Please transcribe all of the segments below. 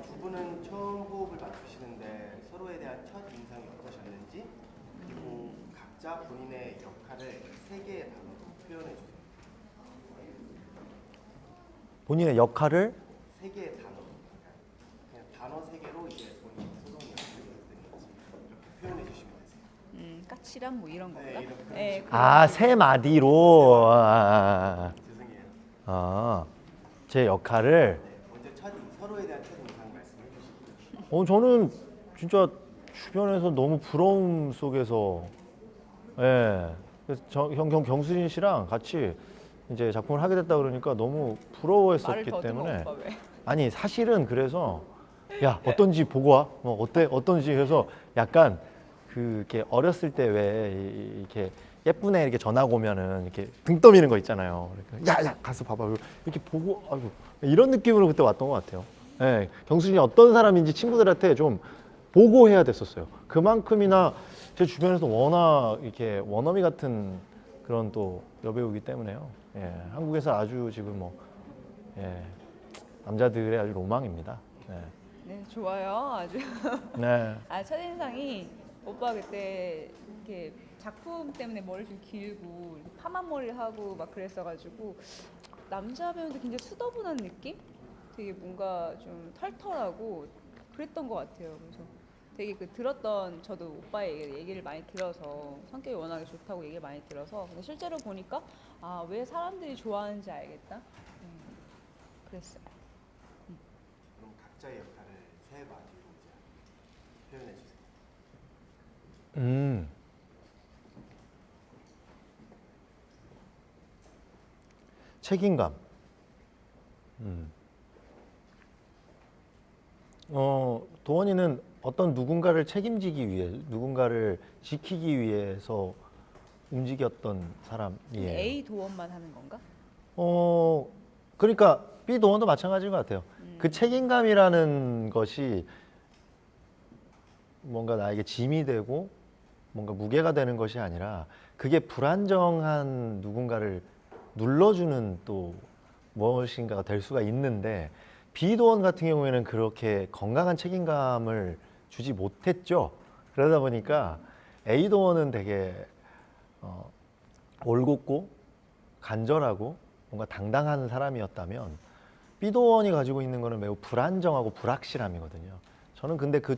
두 분은 처음 호흡을 맞추시는데 서로에 대한 첫 인상이 어떠셨는지 그리고 각자 본인의 역할을 세 개의 단어로 표현해 주세요. 본인의 역할을 세 개의 단어로 그냥 단어 세 개로 이제 본인 소동이 어떻게 됐는지 이렇게 표현해 주시면 되세요. 까칠함 뭐 이런 건가? 네, 이런 그런 네, 식으로. 아, 세 마디로 죄송해요. 제 역할을 네, 먼저 서로에 대한 첫 인상 말씀해 주시고. 저는 진짜 주변에서 너무 부러움 속에서 그래서 경수진 씨랑 같이 이제 작품을 하게 됐다 그러니까 너무 말을 부러워했었기 더듬어 때문에 오빠 왜? 아니 사실은 그래서 야 어떤지 보고 와 어떤지 해서 약간 그 이렇게 어렸을 때 왜 이렇게 예쁜 애 이렇게 전화가 오면은 이렇게 등 떠미는 거 있잖아요. 그러니까 야 가서 봐봐 이렇게 보고 아이고 이런 느낌으로 그때 왔던 것 같아요. 경수진이 어떤 사람인지 친구들한테 좀 보고해야 됐었어요. 그만큼이나 제 주변에서 워낙 이렇게 원어미 같은 그런 또 여배우이기 때문에요. 한국에서 아주 지금 뭐 남자들의 아주 로망입니다. 네, 좋아요. 아주. 네. 첫인상이 오빠 그때 이렇게 작품 때문에 머리 좀 길고 이렇게 파마 머리를 하고 막 그랬어가지고 남자 배우인데 굉장히 수더분한 느낌? 되게 뭔가 좀 털털하고 그랬던 것 같아요. 그래서 되게 저도 오빠의 얘기를 많이 들어서 성격이 워낙에 좋다고 얘기를 많이 들어서 근데 실제로 보니까 왜 사람들이 좋아하는지 알겠다. 그랬어요. 그럼 각자의 역할을 세 마디로 이제 표현해 주세요. 책임감. 도원이는 어떤 누군가를 책임지기 위해, 누군가를 지키기 위해서 움직였던 사람이에요. A 도원만 하는 건가? 그러니까 B 도원도 마찬가지인 것 같아요. 그 책임감이라는 것이 뭔가 나에게 짐이 되고 뭔가 무게가 되는 것이 아니라 그게 불안정한 누군가를 눌러주는 또 무엇인가가 될 수가 있는데 비도원 같은 경우에는 그렇게 건강한 책임감을 주지 못했죠. 그러다 보니까 A도원은 되게 올곧고 간절하고 뭔가 당당한 사람이었다면 B도원이 가지고 있는 거는 매우 불안정하고 불확실함이거든요. 저는 근데 그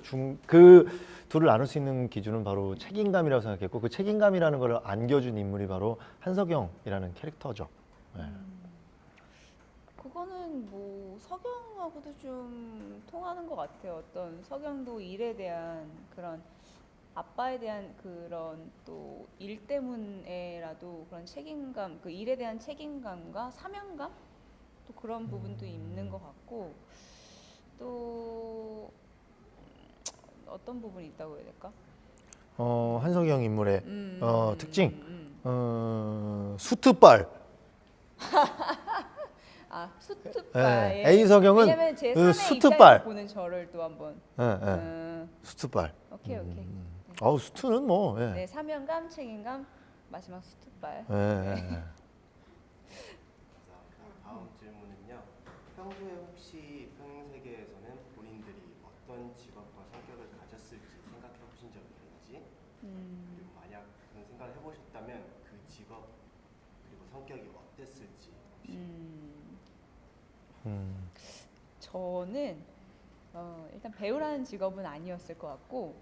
둘을 나눌 수 있는 기준은 바로 책임감이라고 생각했고 그 책임감이라는 걸 안겨준 인물이 바로 한석영이라는 캐릭터죠. 그거는 뭐 석영하고도 좀 통하는 것 같아요. 어떤 석영도 일에 대한 그런 아빠에 대한 그런 또 일 때문에라도 그런 책임감, 그 일에 대한 책임감과 사명감 또 그런 부분도 있는 것 같고 또 어떤 부분이 있다고 해야 될까? 한석영 인물의 특징 수트빨. 수트빨. A 석영은 왜냐면 제 그 3의 수트빨. 입장에서 보는 저를 또 한번. 수트빨. 오케이. 수트는 뭐. 네, 사명감, 책임감, 마지막 수트빨. 감사합니다. 다음 질문은요. 평소에 혹시 평행세계에서는 본인들이 어떤 직업과 성격을 가졌을지 생각해 보신 적이 있는지 그리고 만약 그런 생각을 해보셨다면 그 직업 그리고 성격이 어땠을지 혹시 저는 일단 배우라는 직업은 아니었을 것 같고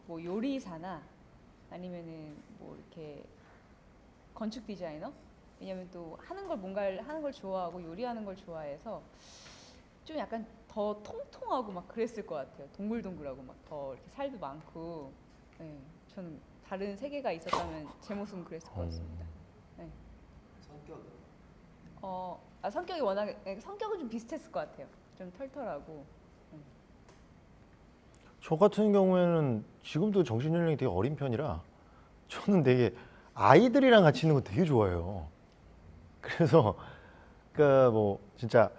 뭐 요리사나 아니면은 뭐 이렇게 건축 디자이너? 왜냐면 또 뭔가를 하는 걸 좋아하고 요리하는 걸 좋아해서 좀 약간 더 통통하고 막 그랬을 것 같아요. 동글동글하고 막 더 이렇게 살도 많고. 네, 저는 다른 세계가 있었다면 제 모습은 그랬을 것 같습니다. 네. 성격은 성격이 성격은 좀 비슷했을 것 같아요. 좀 털털하고. 저 같은 경우에는 지금도 정신 연령이 되게 어린 편이라 저는 되게 아이들이랑 같이 있는 거 되게 좋아해요. 그래서 그러니까 뭐 진짜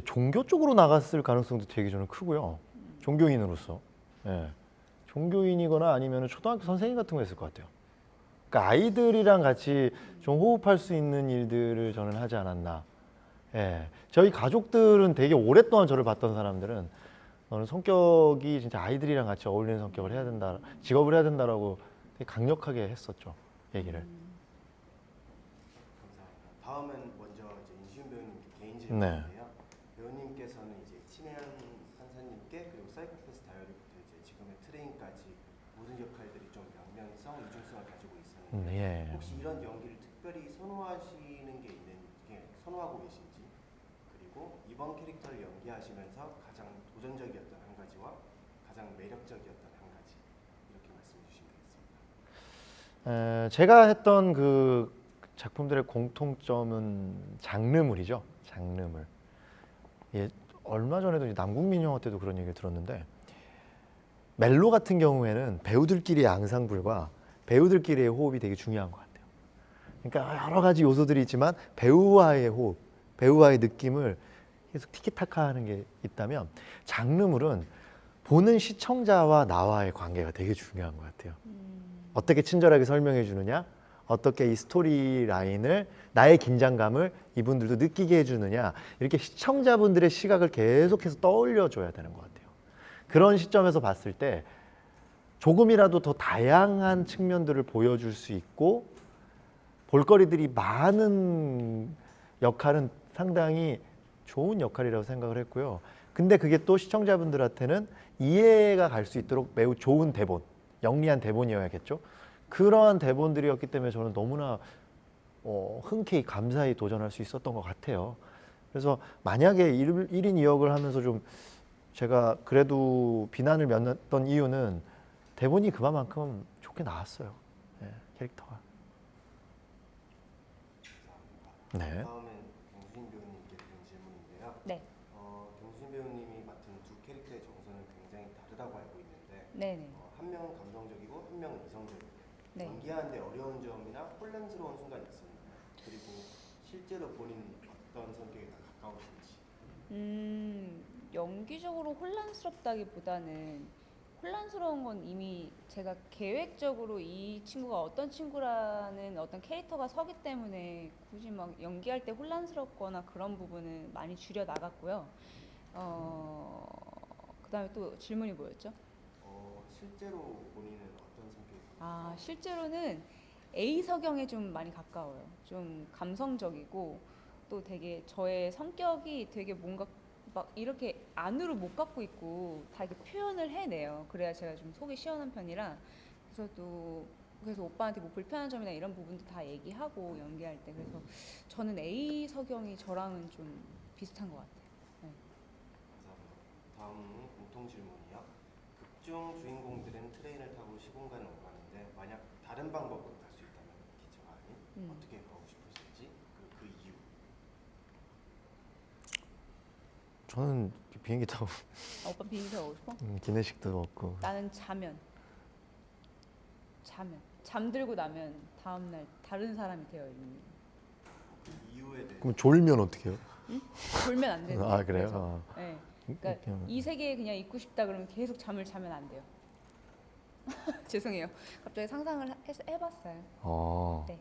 종교 쪽으로 나갔을 가능성도 되게 저는 크고요. 종교인으로서. 종교인이거나 아니면 초등학교 선생님 같은 거 했을 것 같아요. 그러니까 아이들이랑 같이 좀 호흡할 수 있는 일들을 저는 하지 않았나. 저희 가족들은 되게 오랫동안 저를 봤던 사람들은 너는 성격이 진짜 아이들이랑 같이 어울리는 성격을 해야 된다, 직업을 해야 된다라고 되게 강력하게 했었죠, 얘기를. 감사합니다. 다음은 먼저 이제 인시훈 배우님 개인 네. 질문인데요. 배우님께서는 이제 친혜연 판사님께 그리고 사이코패스 다이어리부터 이제 지금의 트레인까지 모든 역할들이 좀 양면성, 이중성을 가지고 있었는데 예. 혹시 이런 연기를 특별히 선호하고 계신지, 그리고 이번 캐릭터를 연기하시면서 가장 도전적이었던 한 가지와 가장 매력적이었던 한 가지, 이렇게 말씀해 주시면 되겠습니다. 제가 했던 그 작품들의 공통점은 장르물이죠. 장르물. 예, 얼마 전에도 이제 남궁민 영화 때도 그런 얘기 들었는데, 멜로 같은 경우에는 배우들끼리의 앙상블과 배우들끼리의 호흡이 되게 중요한 것 같아요. 그러니까 여러 가지 요소들이 있지만 배우와의 호흡, 배우와의 느낌을 계속 티키타카 하는 게 있다면, 장르물은 보는 시청자와 나와의 관계가 되게 중요한 것 같아요. 어떻게 친절하게 설명해 주느냐, 어떻게 이 스토리 라인을, 나의 긴장감을 이분들도 느끼게 해주느냐, 이렇게 시청자분들의 시각을 계속해서 떠올려 줘야 되는 것 같아요. 그런 시점에서 봤을 때 조금이라도 더 다양한 측면들을 보여줄 수 있고 볼거리들이 많은 역할은 상당히 좋은 역할이라고 생각을 했고요. 근데 그게 또 시청자분들한테는 이해가 갈 수 있도록 매우 좋은 대본, 영리한 대본이어야겠죠. 그러한 대본들이었기 때문에 저는 너무나 흔쾌히 감사히 도전할 수 있었던 것 같아요. 그래서 만약에 1인 2역을 하면서 좀 제가 그래도 비난을 면했던 이유는 대본이 그만큼 좋게 나왔어요. 네, 캐릭터가. 감사합니다. 네. 다음은 경수진 배우님께 드린 질문인데요. 네. 경수진 배우님이 맡은 두 캐릭터의 정서는 굉장히 다르다고 알고 있는데 네네. 한 명은 감성적이고 한 명은 이성적이고 네. 연기하는데 어려운 점이나 혼란스러운 순간이 있었나요? 그리고 실제로 본인은 어떤 성격에 더 가까우신지. 연기적으로 혼란스럽다기보다는, 혼란스러운 건 이미 제가 계획적으로 이 친구가 어떤 친구라는 어떤 캐릭터가 서기 때문에 굳이 막 연기할 때 혼란스럽거나 그런 부분은 많이 줄여 나갔고요. 그다음에 또 질문이 뭐였죠? 실제로 본인은 어떤 성격이 더 아, 실제로는 A 석영에 좀 많이 가까워요. 좀 감성적이고 또 되게 저의 성격이 되게 뭔가 막 이렇게 안으로 못 갖고 있고 다 이렇게 표현을 해내요. 그래야 제가 좀 속이 시원한 편이라. 그래서 오빠한테 뭐 불편한 점이나 이런 부분도 다 얘기하고 연기할 때. 그래서 저는 A 석영이 저랑은 좀 비슷한 것 같아요. 네. 감사합니다. 다음은 공통 질문이요. 극중 주인공들은 트레인을 타고 시공간을 오가는데 만약 다른 방법으로 갈 수 있다면 기차가 아닌 어떻게 가고 싶으신지, 그리고 그 이유. 저는 비행기 타고 아, 오빠 비행기 타고 싶어? 기내식도 먹고. 나는 자면 잠들고 나면 다음날 다른 사람이 되어 있는. 그 이유에 대해 그럼 졸면 어떻게 해요? 졸면 안 되는. 아, 그래요? 네. 그러니까 이 세계에 그냥 있고 싶다 그러면 계속 잠을 자면 안 돼요. 죄송해요. 갑자기 상상을 해봤어요. 네.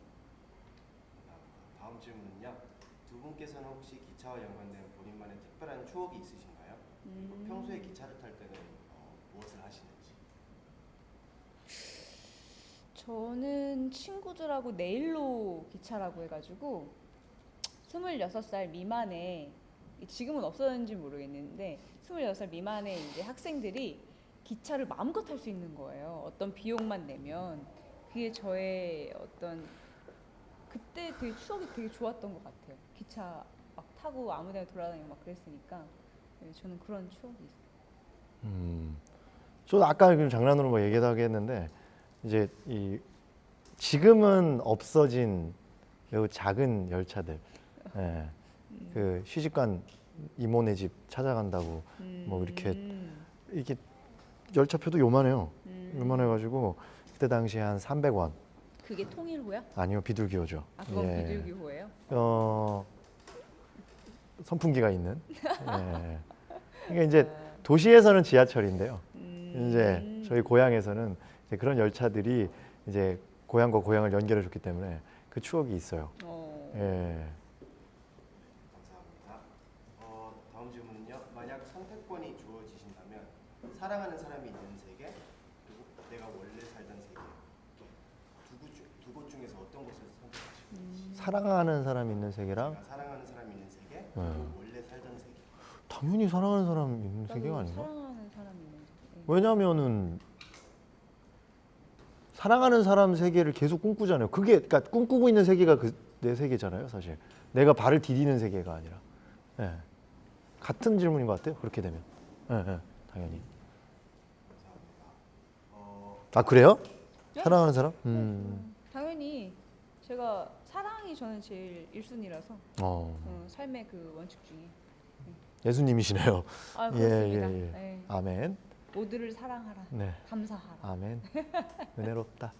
다음 질문은요. 두 분께서는 혹시 기차와 연관된 본인만의 특별한 추억이 있으신가요? 그리고 평소에 기차를 탈 때는 무엇을 하시는지. 저는 친구들하고 내일로 기차라고 해가지고 26살 미만의, 지금은 없어졌는지 모르겠는데 26살 미만의 이제 학생들이 기차를 마음껏 탈 수 있는 거예요. 어떤 비용만 내면. 그게 저의 어떤 그때 되게 추억이 되게 좋았던 것 같아요. 기차 막 타고 아무데나 돌아다니고 막 그랬으니까. 네, 저는 그런 추억이 있어요. 저도 아까 그 장난으로 뭐 얘기도 하겠는데, 이제 이 지금은 없어진 매우 작은 열차들, 예, 그 시집간 이모네 집 찾아간다고 뭐 이렇게 열차표도 요만해요. 요만해가지고 그때 당시에 한 300원. 그게 통일호야? 아니요, 비둘기호죠. 아, 그건 예. 비둘기호예요? 선풍기가 있는. 예. 그러니까 이제 도시에서는 지하철인데요. 이제 저희 고향에서는 이제 그런 열차들이 이제 고향과 고향을 연결해 줬기 때문에 그 추억이 있어요. 예. 감사합니다. 다음 질문은요. 만약 선택권이 주어지신다면 사랑하는 사람이 있는 세계 그리고 내가 원래 살던 세계 두 곳 중에서 어떤 곳을 선택하실지. 사랑하는 사람이 있는 세계랑 내가 사랑하는 사람이 있는 세계 그리고 원래 살던 세계. 당연히 사랑하는 사람이 있는 세계가 나도 아닌가? 사랑하는 사람이 있는 세계. 왜냐면은 사랑하는 사람 세계를 계속 꿈꾸잖아요. 그게 그러니까 꿈꾸고 있는 세계가 내 세계잖아요, 사실. 내가 발을 디디는 세계가 아니라. 예. 같은 질문인 것 같아요. 그렇게 되면. 예, 예, 당연히. 감사합니다. 아 그래요? 네? 사랑하는 사람? 당연히 제가 사랑이 저는 제일 1순위라서 삶의 그 원칙 중에. 예수님이시네요. 아 예, 그렇습니다. 예, 예. 네. 아멘. 모두를 사랑하라. 네. 감사하라. 아멘. 은혜롭다.